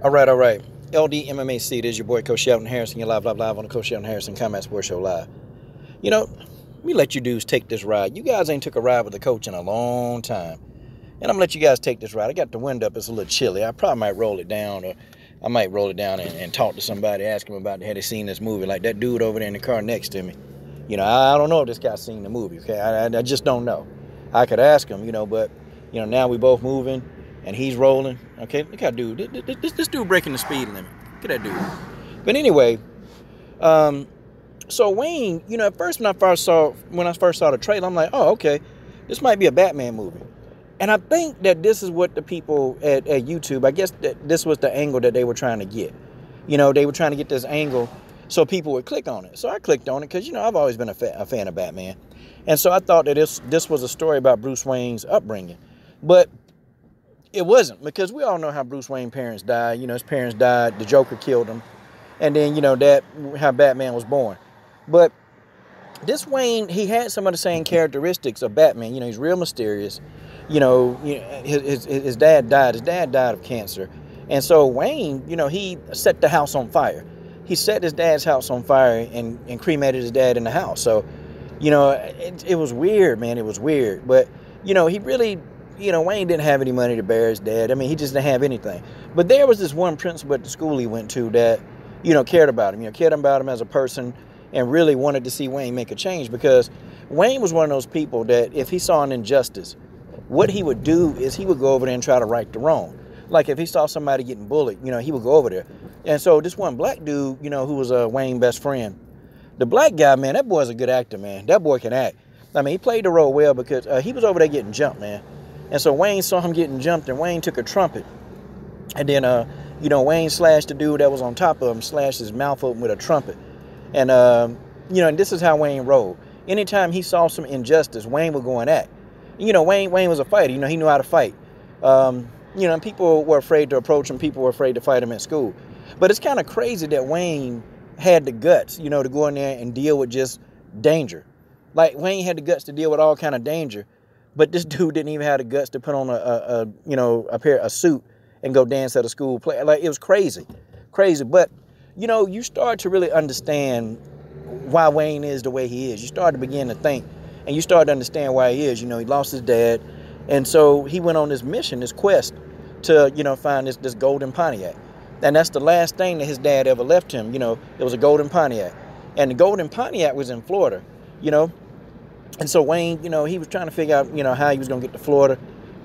All right, all right. LDMMAC, it is your boy Coach Shelton Harrison. You're live on the Coach Shelton Harrison Combat Sports Show live. You know, let me let you dudes take this ride. You guys ain't took a ride with the coach in a long time. And I'm going to let you guys take this ride. I got the wind up. It's a little chilly. I probably might roll it down, or I might roll it down and talk to somebody, ask them about had they seen this movie. Like that dude over there in the car next to me. You know, I don't know if this guy's seen the movie, okay? I just don't know. I could ask him, but, now we both moving. And he's rolling. Okay, look at that dude. This dude breaking the speed limit. Look at that dude. But anyway, so Wayne, at first when I first saw the trailer, I'm like, oh, okay, this might be a Batman movie. And I think that this is what the people at YouTube, I guess that this was the angle that they were trying to get. They were trying to get this angle so people would click on it. So I clicked on it because, I've always been a fan of Batman. And so I thought that this was a story about Bruce Wayne's upbringing. But it wasn't, because we all know how Bruce Wayne's parents died. His parents died, the Joker killed him, and then, that how Batman was born. But this Wayne, he had some of the same characteristics of Batman. He's real mysterious. His dad died. His dad died of cancer. And so Wayne, he set the house on fire. He set his dad's house on fire and cremated his dad in the house. So, it was weird, man. It was weird. But, he really... Wayne didn't have any money to bury his dad. I mean, he just didn't have anything. But there was this one principal at the school he went to that, cared about him. Cared about him as a person and really wanted to see Wayne make a change, because Wayne was one of those people that if he saw an injustice, what he would do is he would go over there and try to right the wrong. Like if he saw somebody getting bullied, he would go over there. And so this one black dude, who was Wayne's best friend, the black guy, man, that boy's a good actor, man. That boy can act. I mean, he played the role well because he was over there getting jumped, man. And so Wayne saw him getting jumped, and Wayne took a trumpet. And then, Wayne slashed the dude that was on top of him, slashed his mouth open with a trumpet. And, and this is how Wayne rolled. Anytime he saw some injustice, Wayne would go and act. Wayne was a fighter. He knew how to fight. And people were afraid to approach him. People were afraid to fight him at school. But it's kind of crazy that Wayne had the guts, to go in there and deal with just danger. Like, Wayne had the guts to deal with all kind of danger. But this dude didn't even have the guts to put on a suit and go dance at a school play. Like, it was crazy. But, you start to really understand why Wayne is the way he is. You start to begin to think, and you start to understand why he is. He lost his dad. And so he went on this mission, this quest to, find this golden Pontiac. And that's the last thing that his dad ever left him. It was a golden Pontiac. And the golden Pontiac was in Florida, And so Wayne, he was trying to figure out, how he was going to get to Florida.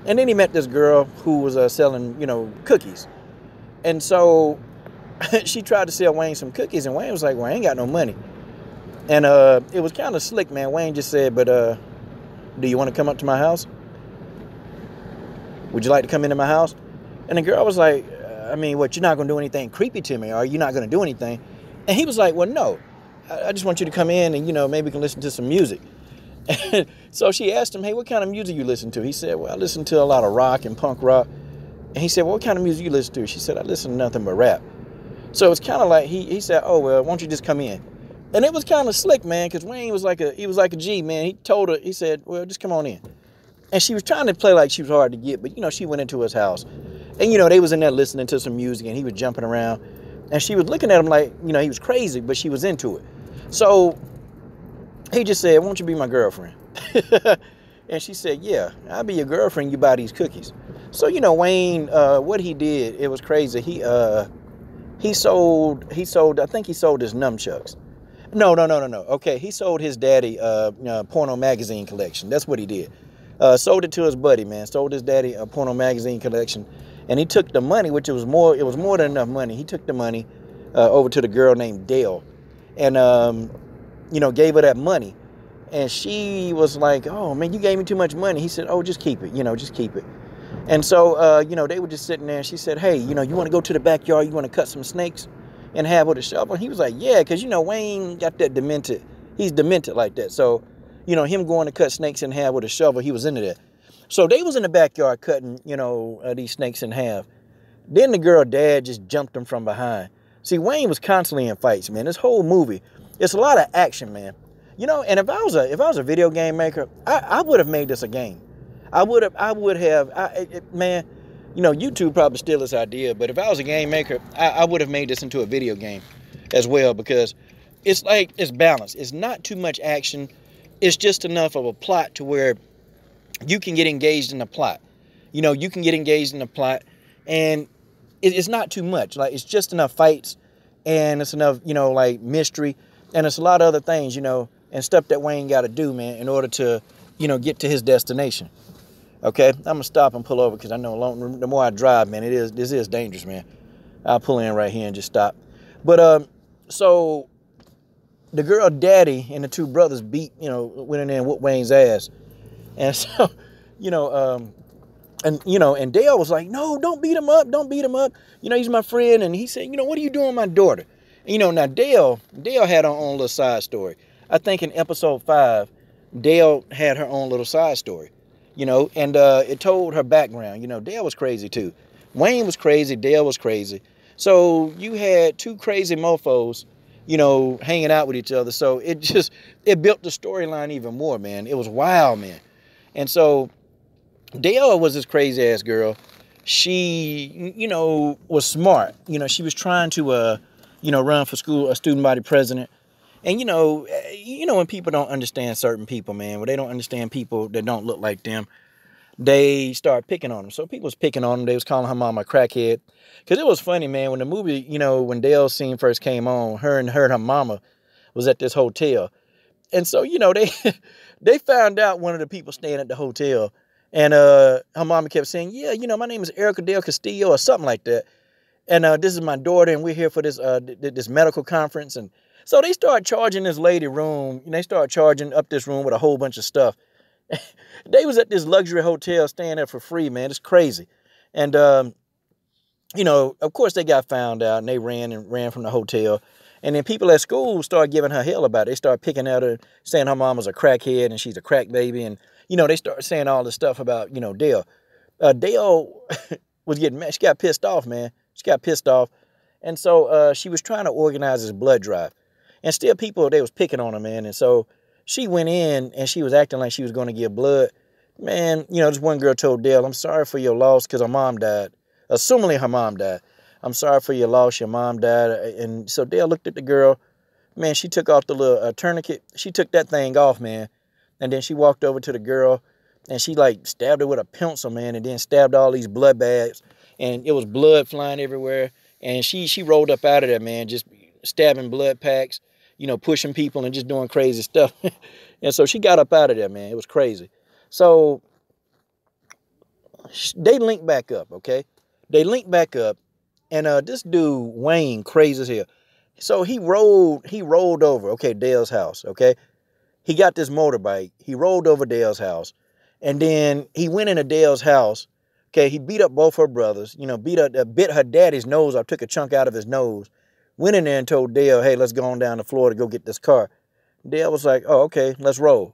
And then he met this girl who was selling, cookies. And so she tried to sell Wayne some cookies. And Wayne was like, well, I ain't got no money. And it was kind of slick, man. Wayne just said, but do you want to come up to my house? Would you like to come into my house? And the girl was like, what, you're not going to do anything creepy to me? Or you're not going to do anything? And he was like, well, no. I just want you to come in and, maybe we can listen to some music. So she asked him, hey, what kind of music you listen to? He said, well, I listen to a lot of rock and punk rock. And he said, well, what kind of music you listen to? She said, I listen to nothing but rap. So it's kind of like he said, oh, well, why don't you just come in? And it was kind of slick, man, because Wayne was like a G, man. He told her, he said, well, just come on in. And she was trying to play like she was hard to get, but, she went into his house. And, they was in there listening to some music, and he was jumping around. And she was looking at him like, he was crazy, but she was into it. So he just said, won't you be my girlfriend? And she said, yeah, I'll be your girlfriend. You buy these cookies. So, Wayne, what he did, it was crazy. He sold, I think he sold his nunchucks. No. Okay, he sold his daddy porno magazine collection. That's what he did. Sold it to his buddy, man. Sold his daddy a porno magazine collection. And he took the money, which it was more than enough money. He took the money over to the girl named Dale. And, gave her that money. And she was like, oh, man, you gave me too much money. He said, oh, just keep it, just keep it. And so, they were just sitting there, and she said, hey, you want to go to the backyard? You want to cut some snakes and have with a shovel? And he was like, yeah, because, Wayne got that demented. He's demented like that. So, him going to cut snakes in half with a shovel, he was into that. So they was in the backyard cutting, these snakes in half. Then the girl dad just jumped him from behind. See, Wayne was constantly in fights, man. This whole movie, it's a lot of action, man. And if I was a video game maker, I would have made this a game. Man, YouTube probably still this idea, but if I was a game maker, I would have made this into a video game as well, because it's like, it's balanced. It's not too much action. It's just enough of a plot to where you can get engaged in the plot. You can get engaged in the plot, and it's not too much. Like, it's just enough fights, and it's enough, like, mystery, and it's a lot of other things, and stuff that Wayne got to do, man, in order to, get to his destination. Okay, I'm gonna stop and pull over, because I know the more I drive, man, this is dangerous, man. I'll pull in right here and just stop. But so the girl daddy and the two brothers went in there and whooped Wayne's ass, and so and Dale was like, no, don't beat him up, don't beat him up. He's my friend, and he said, what are you doing with my daughter? Now Dale had her own little side story. I think in episode 5, Dale had her own little side story. And it told her background. Dale was crazy too. Wayne was crazy, Dale was crazy. So you had two crazy mofos, hanging out with each other. So it built the storyline even more, man. It was wild, man. And so Dale was this crazy ass girl. She, was smart. She was trying to, run for school, a student body president. And, when people don't understand certain people, man, when they don't understand people that don't look like them, they start picking on them. So people was picking on them. They was calling her mama a crackhead. Because it was funny, man, when the movie, when Dale's scene first came on, her and her mama was at this hotel. And so, they found out one of the people staying at the hotel. And her mama kept saying, yeah, my name is Erica Del Castillo or something like that. And this is my daughter, and we're here for this this medical conference. And so they start charging this lady room, and they start charging up this room with a whole bunch of stuff. They was at this luxury hotel staying there for free, man. It's crazy. And, of course they got found out, and they ran from the hotel. And then people at school started giving her hell about it. They started picking at her, saying her mom was a crackhead and she's a crack baby. And, they started saying all this stuff about, Dale. Dale was getting mad. She got pissed off, man. She got pissed off. And so she was trying to organize this blood drive. And still people, they was picking on her, man. And so she went in and she was acting like she was going to give blood. Man, this one girl told Dale, I'm sorry for your loss because her mom died. Assumingly her mom died. I'm sorry for your loss. Your mom died. And so Dale looked at the girl. Man, she took off the little tourniquet. She took that thing off, man. And then she walked over to the girl and she like stabbed her with a pencil, man. And then stabbed all these blood bags. And it was blood flying everywhere. And she rolled up out of there, man, just stabbing blood packs, pushing people and just doing crazy stuff. And so she got up out of there, man. It was crazy. So they linked back up, okay? They linked back up. And this dude, Wayne, crazy as hell. So he rolled over, okay, Dale's house, okay? He got this motorbike. He rolled over Dale's house. And then he went into Dale's house. Okay, he beat up both her brothers, bit her daddy's nose off, took a chunk out of his nose. Went in there and told Dale, hey, let's go on down to Florida to go get this car. Dale was like, oh, okay, let's roll.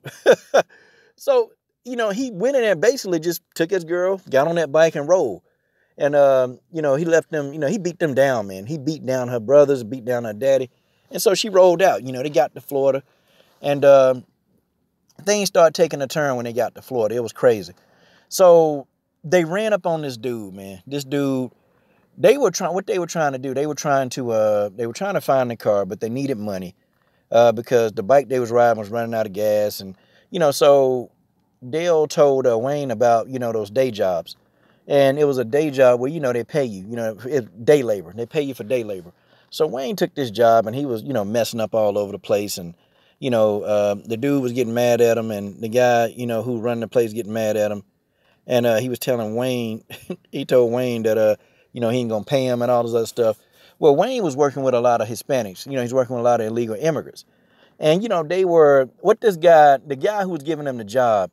So, he went in there and basically just took his girl, got on that bike and rolled. And, he left them, he beat them down, man. He beat down her brothers, beat down her daddy. And so she rolled out, they got to Florida. And things started taking a turn when they got to Florida. It was crazy. So they ran up on this dude, man. This dude, what they were trying to do, they were trying to find the car, but they needed money because the bike they was riding was running out of gas. And, so Dale told Wayne about, those day jobs. And it was a day job where, they pay you, it's day labor. They pay you for day labor. So Wayne took this job and he was, messing up all over the place. And, the dude was getting mad at him. And the guy, who run the place getting mad at him. And he was telling Wayne, he told Wayne that, he ain't going to pay him and all this other stuff. Well, Wayne was working with a lot of Hispanics. He's working with a lot of illegal immigrants. And, the guy who was giving them the job,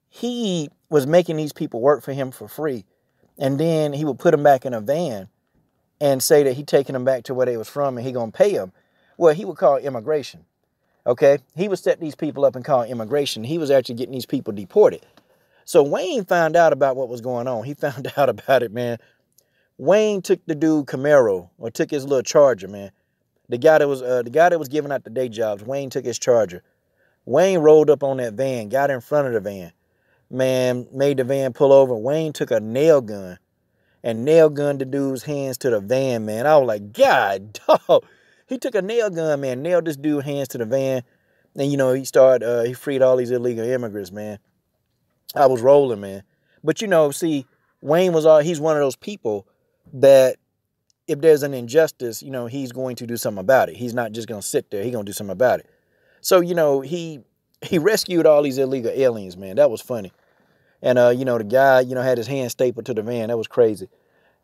he was making these people work for him for free. And then he would put them back in a van and say that he taking them back to where they was from and he going to pay them. Well, he would call immigration. Okay. He would set these people up and call immigration. He was actually getting these people deported. So Wayne found out about what was going on. He found out about it, man. Wayne took the dude Camaro, or took his little Charger, man. The guy that was giving out the day jobs, Wayne took his Charger. Wayne rolled up on that van, got in front of the van. Man, made the van pull over. Wayne took a nail gun and nail gunned the dude's hands to the van, man. I was like, God, dog. He took a nail gun, man, nailed this dude's hands to the van. And, he freed all these illegal immigrants, man. I was rolling, man. But, see, he's one of those people that if there's an injustice, he's going to do something about it. He's not just going to sit there. He's going to do something about it. So, he rescued all these illegal aliens, man. That was funny. And, the guy, had his hand stapled to the van. That was crazy.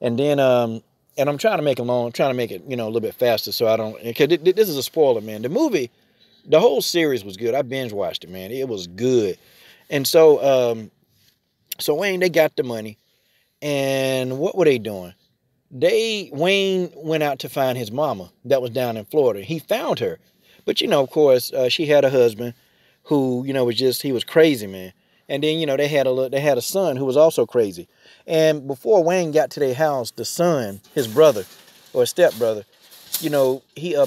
And then, and I'm trying to make it long. I'm trying to make it, a little bit faster so I don't, because this is a spoiler, man. The whole series was good. I binge watched it, man. It was good. And so, Wayne, they got the money. And what were they doing? Wayne went out to find his mama that was down in Florida. He found her. But, of course, she had a husband who, he was crazy, man. And then, they had a son who was also crazy. And before Wayne got to their house, the son, his brother or stepbrother, he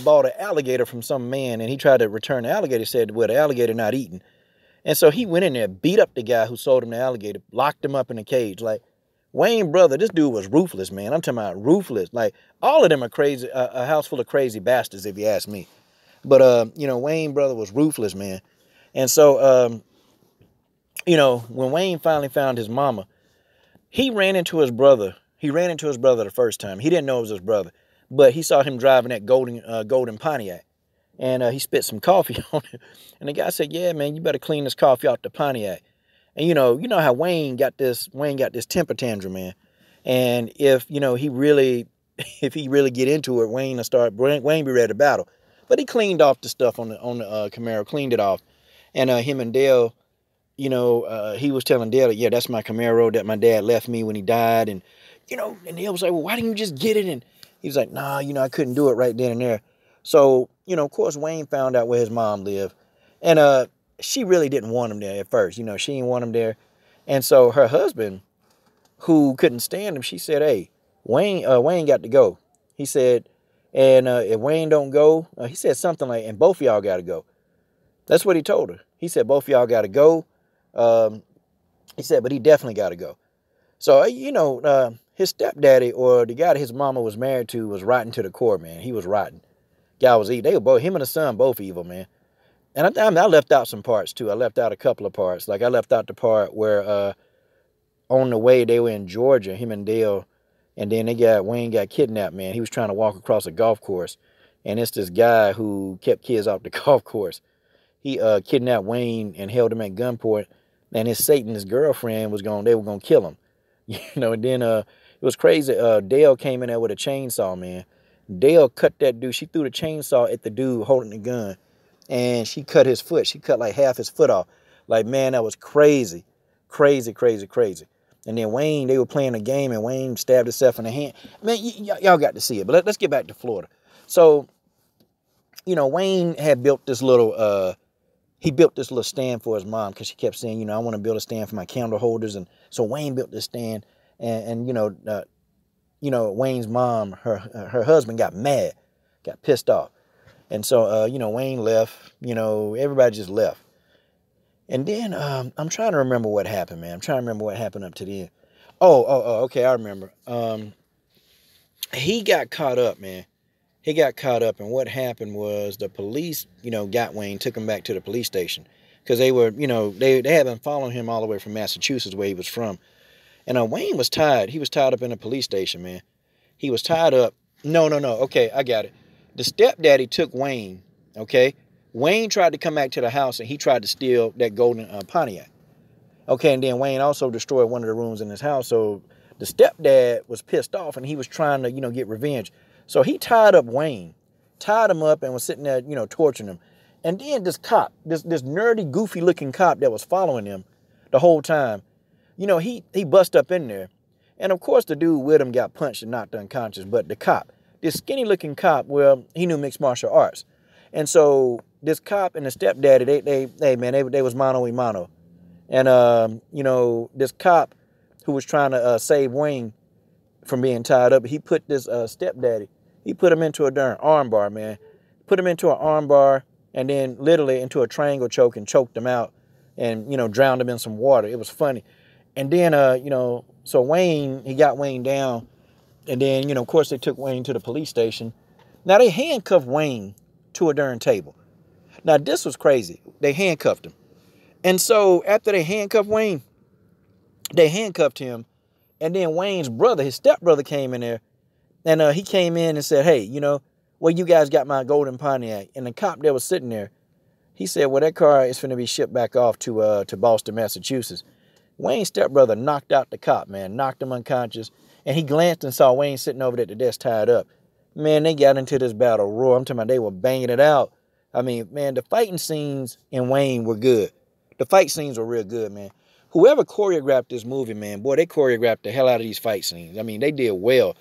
bought an alligator from some man, and he tried to return the alligator. He said, well, the alligator not eaten. And so he went in there, beat up the guy who sold him the alligator, locked him up in a cage. Like, Wayne brother, this dude was ruthless, man. I'm talking about ruthless. Like, all of them are crazy, a house full of crazy bastards, if you ask me. But, Wayne brother was ruthless, man. And so, when Wayne finally found his mama, he ran into his brother. He ran into his brother the first time. He didn't know it was his brother, but he saw him driving that golden Pontiac, and he spit some coffee on it. And the guy said, "Yeah, man, you better clean this coffee off the Pontiac." And you know how Wayne got this temper tantrum, man. And if he really get into it, Wayne be ready to battle. But he cleaned off the stuff on the Camaro, cleaned it off, and him and Dale. He was telling Dale, yeah, that's my Camaro that my dad left me when he died. And, and Dale was like, well, why didn't you just get it? And he was like, nah, I couldn't do it right then and there. So, of course, Wayne found out where his mom lived. And she really didn't want him there at first. She didn't want him there. And so her husband, who couldn't stand him, she said, hey, Wayne got to go. He said, and if Wayne don't go, he said something like, and both of y'all got to go. That's what he told her. He said, both of y'all got to go. He said, but he definitely got to go. So, his stepdaddy or the guy that his mama was married to was rotten to the core, man. He was rotten. Guy was evil. They were both, him and the son, both evil, man. And I left out some parts, too. I left out a couple of parts. Like, I left out the part where on the way they were in Georgia, him and Dale, and then Wayne got kidnapped, man. He was trying to walk across a golf course, and it's this guy who kept kids off the golf course. He kidnapped Wayne and held him at gunpoint, and his Satanist girlfriend they were gonna kill him. And then it was crazy. Dale came in there with a chainsaw, man. Dale cut that dude. She threw the chainsaw at the dude holding the gun, and she cut his foot. She cut like half his foot off. Like, man, that was crazy. Crazy, crazy, crazy. And then Wayne, they were playing a game, and Wayne stabbed himself in the hand. Man, y'all got to see it. But let's get back to Florida. So, Wayne had built this little stand for his mom because she kept saying, I want to build a stand for my candle holders. And so Wayne built this stand, and Wayne's mom, her husband got mad, got pissed off. And so, Wayne left, everybody just left. And then I'm trying to remember what happened, man. I'm trying to remember what happened up to then. Okay, I remember. He got caught up, man. He got caught up, and what happened was the police, got Wayne, took him back to the police station because they were, they had been following him all the way from Massachusetts, where he was from. And Wayne was tied. He was tied up in a police station, man. He was tied up. No. Okay, I got it. The stepdaddy took Wayne, okay? Wayne tried to come back to the house, and he tried to steal that golden Pontiac. Okay, and then Wayne also destroyed one of the rooms in his house. So the stepdad was pissed off, and he was trying to, get revenge. So he tied up Wayne, tied him up, and was sitting there, torturing him. And then this cop, this nerdy, goofy-looking cop that was following him the whole time, he bust up in there. And, of course, the dude with him got punched and knocked unconscious. But the cop, this skinny-looking cop, well, he knew mixed martial arts. And so this cop and the stepdaddy, they was mano a mano. And, this cop who was trying to save Wayne from being tied up, he put this stepdaddy, he put him into a darn arm bar, man. Put him into an arm bar and then literally into a triangle choke and choked him out and, drowned him in some water. It was funny. And then, So Wayne, he got Wayne down. And then, of course, they took Wayne to the police station. Now, they handcuffed Wayne to a darn table. Now, this was crazy. They handcuffed him. And so after they handcuffed Wayne, they handcuffed him. And then Wayne's brother, his stepbrother, came in there. And he came in and said, hey, well, you guys got my golden Pontiac. And the cop that was sitting there, he said, well, that car is going to be shipped back off to Boston, Massachusetts. Wayne's stepbrother knocked out the cop, man, knocked him unconscious. And he glanced and saw Wayne sitting over there at the desk tied up. Man, they got into this battle roar. I'm talking about they were banging it out. I mean, man, the fighting scenes in Wayne were good. The fight scenes were real good, man. Whoever choreographed this movie, man, boy, they choreographed the hell out of these fight scenes. I mean, they did well.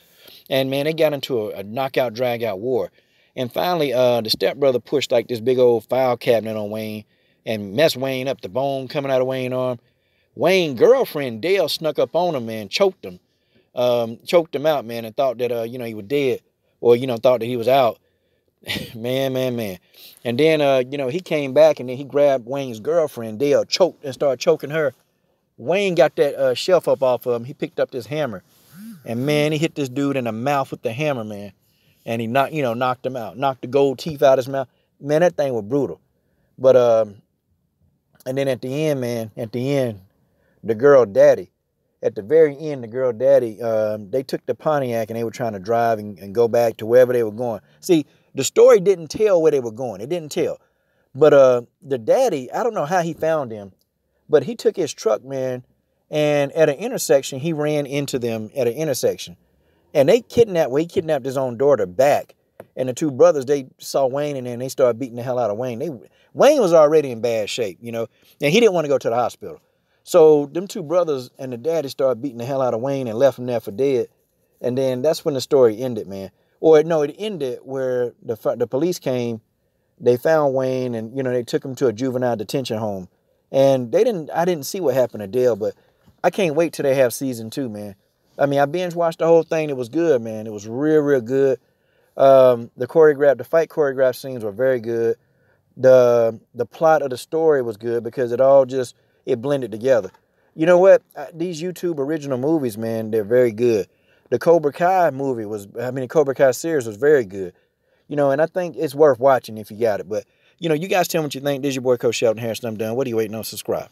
And, man, they got into a knockout, drag-out war. And finally, the stepbrother pushed, like, this big old file cabinet on Wayne and messed Wayne up, the bone coming out of Wayne's arm. Wayne's girlfriend, Dale, snuck up on him, man, choked him. Choked him out, man, and thought that, he was dead. Or, thought that he was out. Man. And then, he came back and then he grabbed Wayne's girlfriend, Dale, choked and started choking her. Wayne got that shelf up off of him. He picked up this hammer. And, man, he hit this dude in the mouth with the hammer, man. And he knocked him out. Knocked the gold teeth out of his mouth. Man, that thing was brutal. But, and then at the end, man, the girl daddy, at the very end, the girl daddy, they took the Pontiac and they were trying to drive and go back to wherever they were going. See, the story didn't tell where they were going. It didn't tell. But the daddy, I don't know how he found him, but he took his truck, man, and at an intersection, he ran into them at an intersection. And he kidnapped his own daughter back. And the two brothers, they saw Wayne and then they started beating the hell out of Wayne. Wayne was already in bad shape, and he didn't want to go to the hospital. So them two brothers and the daddy started beating the hell out of Wayne and left him there for dead. And then that's when the story ended, man. Or no, it ended where the police came, they found Wayne and, they took him to a juvenile detention home. And I didn't see what happened to Dale, but I can't wait till they have season 2, man. I mean, I binge watched the whole thing. It was good, man. It was real, real good. The fight choreographed scenes were very good. The plot of the story was good because it blended together. You know what? These YouTube original movies, man, they're very good. The Cobra Kai series was very good. And I think it's worth watching if you got it. But, you guys tell me what you think. This is your boy, Coach Shelton Harrison. I'm done. What are you waiting on? Subscribe.